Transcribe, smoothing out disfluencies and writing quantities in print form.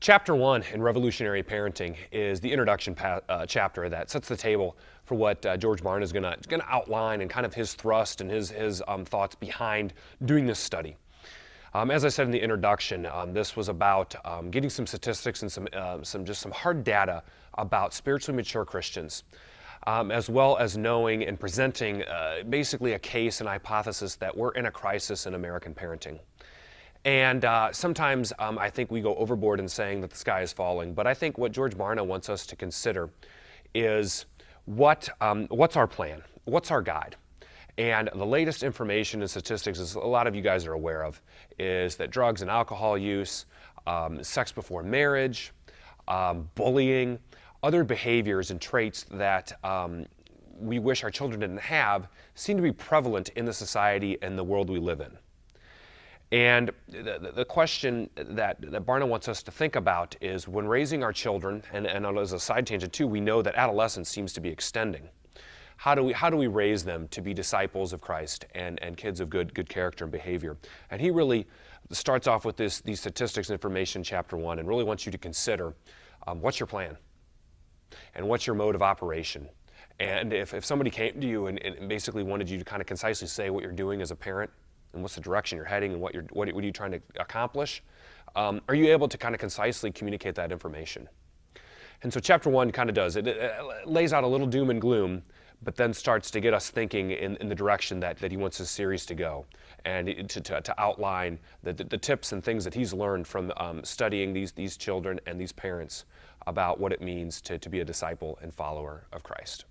Chapter 1 in Revolutionary Parenting is the introduction chapter that sets the table for what George Barna is going to outline and kind of his thrust and his thoughts behind doing this study. As I said in the introduction, this was about getting some statistics and some hard data about spiritually mature Christians, as well as knowing and presenting basically a case and hypothesis that we're in a crisis in American parenting. And sometimes I think we go overboard in saying that the sky is falling, but I think what George Barna wants us to consider is what's our plan? What's our guide? And the latest information and statistics, as a lot of you guys are aware of, is that drugs and alcohol use, sex before marriage, bullying, other behaviors and traits that we wish our children didn't have seem to be prevalent in the society and the world we live in. And the question that Barna wants us to think about is when raising our children, and as a side tangent too, we know that adolescence seems to be extending. How do we raise them to be disciples of Christ and kids of good character and behavior? And he really starts off with these statistics and information, chapter 1, and really wants you to consider what's your plan and what's your mode of operation. And if somebody came to you and basically wanted you to kind of concisely say what you're doing as a parent, and what's the direction you're heading, and what are you trying to accomplish, are you able to kind of concisely communicate that information? And so chapter 1 kind of does it. It lays out a little doom and gloom, but then starts to get us thinking in the direction that he wants his series to go, and to outline the tips and things that he's learned from studying these children and these parents about what it means to be a disciple and follower of Christ.